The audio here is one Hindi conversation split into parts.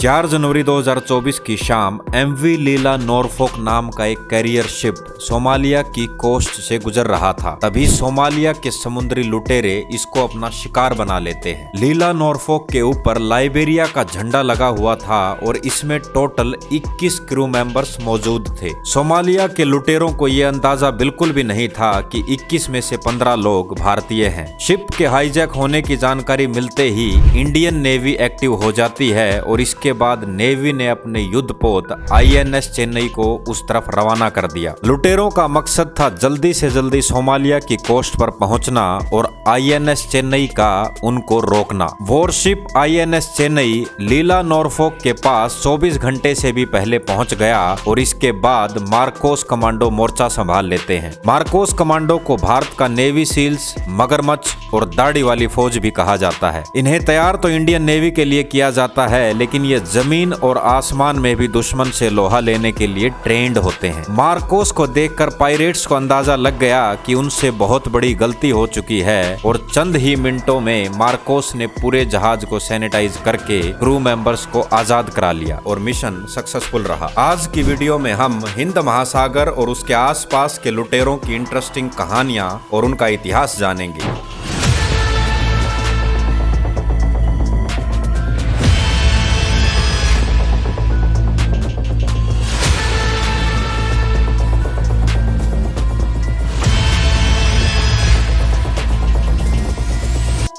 4 जनवरी 2024 की शाम एमवी लीला नॉरफॉक नाम का एक कैरियर शिप सोमालिया की कोस्ट से गुजर रहा था। तभी सोमालिया के समुद्री लुटेरे इसको अपना शिकार बना लेते हैं। लीला नॉरफॉक के ऊपर लाइबेरिया का झंडा लगा हुआ था और इसमें टोटल 21 क्रू मेंबर्स मौजूद थे। सोमालिया के लुटेरों को यह अंदाजा बिल्कुल भी नहीं था कि 21 में से 15 लोग भारतीय हैं। शिप के हाईजैक होने की जानकारी मिलते ही इंडियन नेवी एक्टिव हो जाती है और इसके बाद नेवी ने अपने युद्धपोत आईएनएस चेन्नई को उस तरफ रवाना कर दिया। लुटेरों का मकसद था जल्दी से जल्दी सोमालिया की कोस्ट पर पहुंचना और आईएनएस चेन्नई का उनको रोकना। Worship INS Chennai Lila Norfolk के पास 24 घंटे से भी पहले पहुंच गया और इसके बाद मार्कोस कमांडो मोर्चा संभाल लेते हैं। मार्कोस कमांडो को भारत का नेवी सील्स, मगरमच्छ और दाढ़ी वाली फौज भी कहा जाता है। इन्हें तैयार तो इंडियन नेवी के लिए किया जाता है, लेकिन ये जमीन और आसमान में भी दुश्मन से लोहा लेने के लिए ट्रेंड होते हैं। मार्कोस को देखकर पायरेट्स को अंदाजा लग गया कि उनसे बहुत बड़ी गलती हो चुकी है और चंद ही मिनटों में मार्कोस ने पूरे जहाज को सैनिटाइज करके क्रू मेंबर्स को आजाद करा लिया और मिशन सक्सेसफुल रहा। आज की वीडियो में हम हिंद महासागर और उसके आसपास के लुटेरों की इंटरेस्टिंग कहानियां और उनका इतिहास जानेंगे।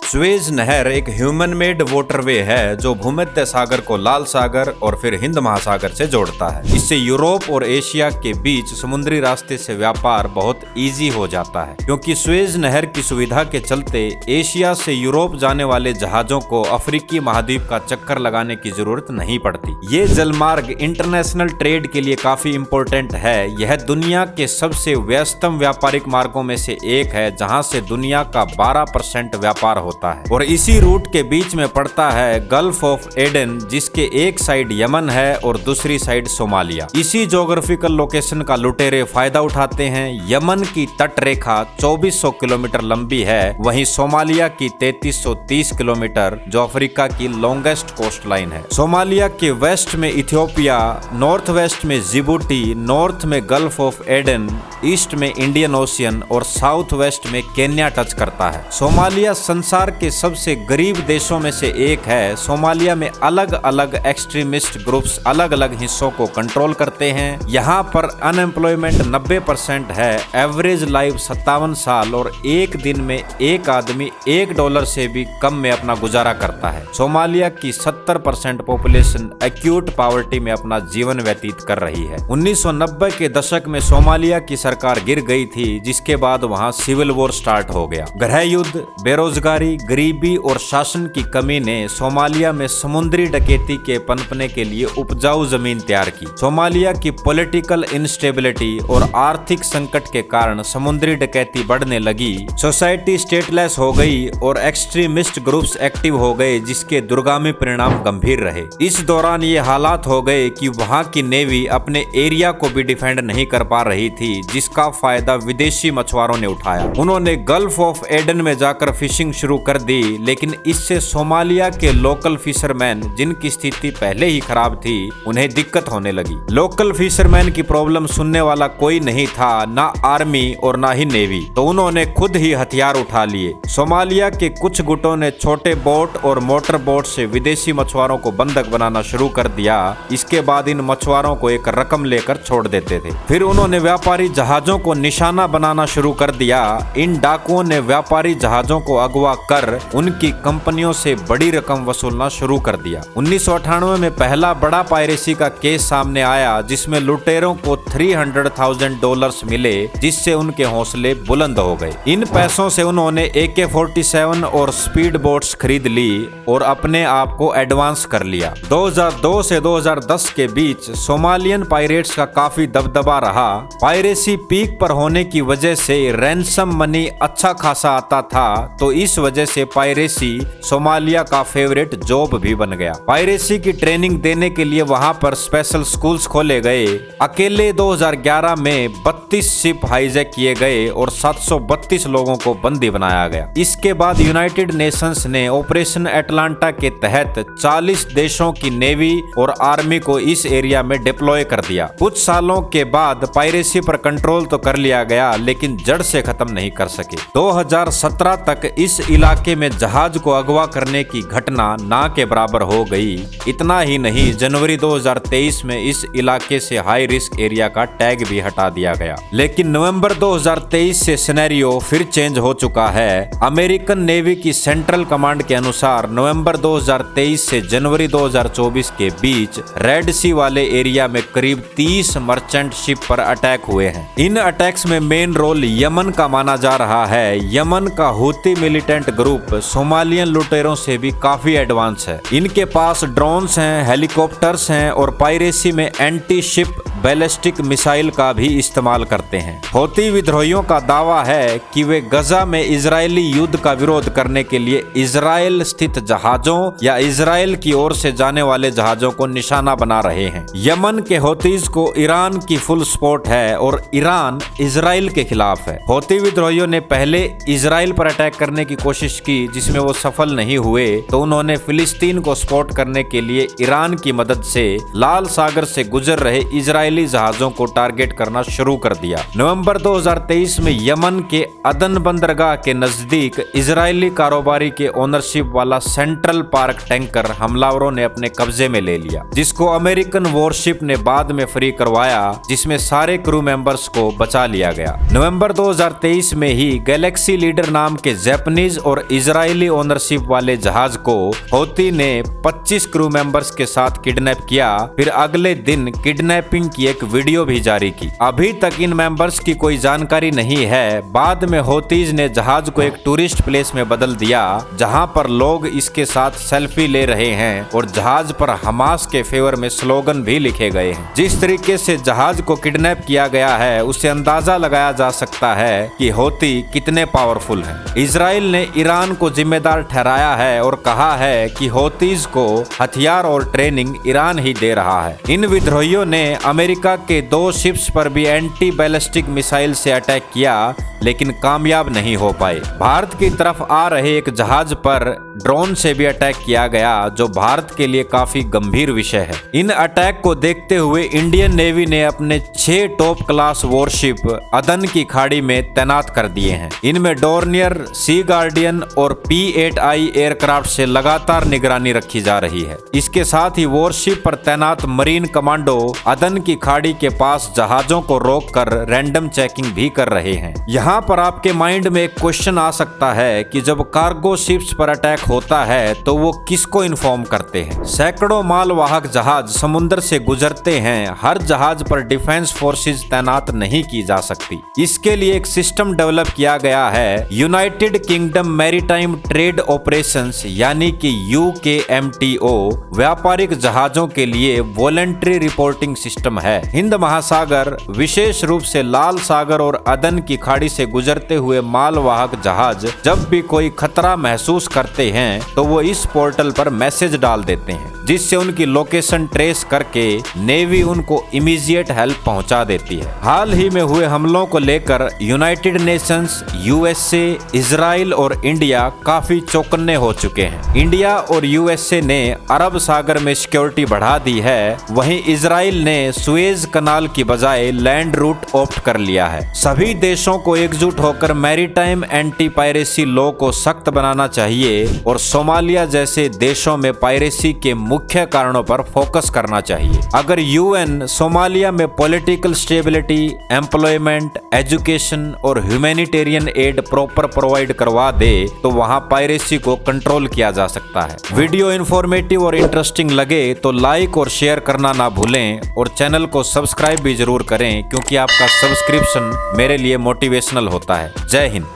सुएज नहर एक ह्यूमन मेड वाटरवे है जो भूमध्य सागर को लाल सागर और फिर हिंद महासागर से जोड़ता है। इससे यूरोप और एशिया के बीच समुद्री रास्ते से व्यापार बहुत इजी हो जाता है, क्योंकि सुएज नहर की सुविधा के चलते एशिया से यूरोप जाने वाले जहाजों को अफ्रीकी महाद्वीप का चक्कर लगाने की जरूरत नहीं पड़ती। ये जलमार्ग इंटरनेशनल ट्रेड के लिए काफी इम्पोर्टेंट है। यह दुनिया के सबसे व्यस्तम व्यापारिक मार्गों में से एक है, जहाँ से दुनिया का 12% व्यापार होता है और इसी रूट के बीच में पड़ता है गल्फ ऑफ एडन, जिसके एक साइड यमन है और दूसरी साइड सोमालिया। इसी ज्योग्राफिकल लोकेशन का लुटेरे फायदा उठाते हैं। यमन की तट रेखा 2400 किलोमीटर लंबी है, वहीं सोमालिया की 3330 किलोमीटर जो अफ्रीका की लॉन्गेस्ट कोस्ट लाइन है। सोमालिया के वेस्ट में इथियोपिया, नॉर्थ वेस्ट में जिबूटी, नॉर्थ में गल्फ ऑफ एडन, ईस्ट में इंडियन ओशियन और साउथ वेस्ट में केन्या टच करता है। सोमालिया संसार के सबसे गरीब देशों में से एक है। सोमालिया में अलग अलग एक्सट्रीमिस्ट ग्रुप्स अलग अलग हिस्सों को कंट्रोल करते हैं। यहाँ पर अनएम्प्लॉयमेंट 90% है। एवरेज लाइफ 57 साल और एक दिन में एक आदमी $1 से भी कम में अपना गुजारा करता है। सोमालिया की 70% पॉपुलेशन एक्यूट पॉवर्टी में अपना जीवन व्यतीत कर रही है। 1990 के दशक में सोमालिया की सरकार गिर गई थी, जिसके बाद वहाँ सिविल वॉर स्टार्ट हो गया। गृह युद्ध, बेरोजगारी, गरीबी और शासन की कमी ने सोमालिया में समुद्री डकैती के पनपने के लिए उपजाऊ जमीन तैयार की। सोमालिया की पॉलिटिकल इंस्टेबिलिटी और आर्थिक संकट के कारण समुद्री डकैती बढ़ने लगी। सोसाइटी स्टेटलेस हो गई और एक्सट्रीमिस्ट ग्रुप्स एक्टिव हो गए, जिसके दुर्गामी परिणाम गंभीर रहे। इस दौरान ये हालात हो गए कि वहाँ की नेवी अपने एरिया को भी डिफेंड नहीं कर पा रही थी, जिसका फायदा विदेशी मछुआरों ने उठाया। उन्होंने गल्फ ऑफ एडन में जाकर फिशिंग शुरू कर दी, लेकिन इससे सोमालिया के लोकल फिशरमैन, जिनकी स्थिति पहले ही खराब थी, उन्हें दिक्कत होने लगी। लोकल फिशरमैन की प्रॉब्लम सुनने वाला कोई नहीं था, ना आर्मी और ना ही नेवी, तो उन्होंने खुद ही हथियार उठा लिए। सोमालिया के कुछ गुटों ने छोटे बोट और मोटर बोट से विदेशी मछुआरों को बंधक बनाना शुरू कर दिया। इसके बाद इन मछुआरों को एक रकम लेकर छोड़ देते थे। फिर उन्होंने व्यापारी जहाजों को निशाना बनाना शुरू कर दिया। इन डाकुओं ने व्यापारी जहाजों को अगवा कर उनकी कंपनियों से बड़ी रकम वसूलना शुरू कर दिया। 1998 में पहला बड़ा पायरेसी का केस सामने आया, जिसमें लुटेरों को $300,000 मिले, जिससे उनके हौसले बुलंद हो गए। इन पैसों से उन्होंने AK-47 और स्पीड बोट्स खरीद ली और अपने आप को एडवांस कर लिया। 2002 से 2010 के बीच सोमालियन पायरेट्स का काफी दबदबा रहा। पायरेसी पीक पर होने की वजह से रैंसम मनी अच्छा खासा आता था, तो इस वजह से पायरेसी सोमालिया का फेवरेट जॉब भी बन गया। पायरेसी की ट्रेनिंग देने के लिए वहां पर स्पेशल स्कूल्स खोले गए। अकेले 2011 में 32 शिप हाईजैक किए गए और 732 लोगों को बंदी बनाया गया। इसके बाद यूनाइटेड नेशंस ने ऑपरेशन एटलांटा के तहत 40 देशों की नेवी और आर्मी को इस एरिया में डिप्लॉय कर दिया। कुछ सालों के बाद पायरेसी पर कंट्रोल तो कर लिया गया, लेकिन जड़ से खत्म नहीं कर सके। 2017 तक इस इलाके में जहाज को अगवा करने की घटना ना के बराबर हो गई। इतना ही नहीं, जनवरी 2023 में इस इलाके से हाई रिस्क एरिया का टैग भी हटा दिया गया। लेकिन नवंबर 2023 से सिनेरियो फिर चेंज हो चुका है। अमेरिकन नेवी की सेंट्रल कमांड के अनुसार नवंबर 2023 से जनवरी 2024 के बीच रेड सी वाले एरिया में करीब 30 मर्चेंट शिप पर अटैक हुए हैं। इन अटैक्स में मेन रोल यमन का माना जा रहा है। यमन का हूती मिलिटेंट ग्रुप सोमालियन लुटेरों से भी काफी एडवांस है। इनके पास ड्रोन्स हैं, हेलीकॉप्टर्स हैं और पायरेसी में एंटी शिप बैलिस्टिक मिसाइल का भी इस्तेमाल करते हैं। हूती विद्रोहियों का दावा है कि वे गजा में इजरायली युद्ध का विरोध करने के लिए इजराइल स्थित जहाजों या इजराइल की ओर से जाने वाले जहाजों को निशाना बना रहे हैं। यमन के हूतीज को ईरान की फुल सपोर्ट है और ईरान इजराइल के खिलाफ है। हूती विद्रोहियों ने पहले इजराइल पर अटैक करने की कोशिश की, जिसमें वो सफल नहीं हुए, तो उन्होंने फिलिस्तीन को सपोर्ट करने के लिए ईरान की मदद से लाल सागर से गुजर रहे इजरायली जहाजों को टारगेट करना शुरू कर दिया। नवंबर 2023 में यमन के अदन बंदरगाह के नजदीक इजरायली कारोबारी के ओनरशिप वाला सेंट्रल पार्क टैंकर हमलावरों ने अपने कब्जे में ले लिया, जिसको अमेरिकन वॉरशिप ने बाद में फ्री करवाया, जिसमें सारे क्रू मेंबर्स को बचा लिया गया। नवंबर 2023 में ही गैलेक्सी लीडर नाम के जापानीज और इजरायली ओनरशिप वाले जहाज को हूती ने 25 क्रू मेंबर्स के साथ किडनैप किया। फिर अगले दिन किडनैपिंग की एक वीडियो भी जारी की। अभी तक इन मेंबर्स की कोई जानकारी नहीं है। बाद में हूतीज ने जहाज को एक टूरिस्ट प्लेस में बदल दिया, जहां पर लोग इसके साथ सेल्फी ले रहे हैं और जहाज पर हमास के फेवर में स्लोगन भी लिखे गए हैं। जिस तरीके से जहाज को किडनैप किया गया है, उससे अंदाजा लगाया जा सकता है कि हूती कितने पावरफुल हैं। इजराइल ने ईरान को जिम्मेदार ठहराया है और कहा है कि हूतीज को हथियार और ट्रेनिंग ईरान ही दे रहा है। इन विद्रोहियों ने अमेरिका के 2 शिप्स पर भी एंटी बैलिस्टिक मिसाइल से अटैक किया, लेकिन कामयाब नहीं हो पाए। भारत की तरफ आ रहे एक जहाज पर ड्रोन से भी अटैक किया गया, जो भारत के लिए काफी गंभीर विषय है। इन अटैक को देखते हुए इंडियन नेवी ने अपने 6 टॉप क्लास वॉरशिप अदन की खाड़ी में तैनात कर दिए हैं। इनमें डोर्नियर, सी गार्डियन और P-8I एयरक्राफ्ट से लगातार निगरानी रखी जा रही है। इसके साथ ही वॉरशिप पर तैनात मरीन कमांडो अदन की खाड़ी के पास जहाजों को रोककर रैंडम चेकिंग भी कर रहे हैं। यहाँ पर आपके माइंड में एक क्वेश्चन आ सकता है कि जब कार्गो शिप्स पर अटैक होता है तो वो किसको इन्फॉर्म करते हैं? सैकड़ों मालवाहक जहाज समुद्र से गुजरते हैं। हर जहाज पर डिफेंस फोर्सेस तैनात नहीं की जा सकती। इसके लिए एक सिस्टम डेवलप किया गया है, United kingdom maritime trade operations यानी कि UKMTO। व्यापारिक जहाजों के लिए वॉलंटरी रिपोर्टिंग सिस्टम है। हिंद महासागर, विशेष रूप से लाल सागर और अदन की खाड़ी से गुजरते हुए मालवाहक जहाज जब भी कोई खतरा महसूस करते हैं तो वो इस पोर्टल पर मैसेज डाल देते हैं, जिससे उनकी लोकेशन ट्रेस करके नेवी उनको इमीडिएट हेल्प पहुंचा देती है। हाल ही में हुए हमलों को लेकर यूनाइटेड नेशंस, USA, इजराइल और इंडिया काफी चौकन्ने हो चुके हैं। इंडिया और USA ने अरब सागर में सिक्योरिटी बढ़ा दी है, वहीं इजराइल ने सुएज कनाल की बजाय लैंड रूट ऑप्ट कर लिया है। सभी देशों को एकजुट होकर मैरीटाइम एंटी पायरेसी लॉ को सख्त बनाना चाहिए और सोमालिया जैसे देशों में पायरेसी के मुख्य कारणों पर फोकस करना चाहिए। अगर UN सोमालिया में पॉलिटिकल स्टेबिलिटी, एम्प्लॉयमेंट, एजुकेशन और ह्यूमैनिटेरियन एड प्रॉपर प्रोवाइड करवा दे तो वहां पायरेसी को कंट्रोल किया जा सकता है। वीडियो इंफॉर्मेटिव और इंटरेस्टिंग लगे तो लाइक और शेयर करना ना भूलें और चैनल को सब्सक्राइब भी जरूर करें, क्योंकि आपका सब्सक्रिप्शन मेरे लिए मोटिवेशनल होता है। जय हिंद।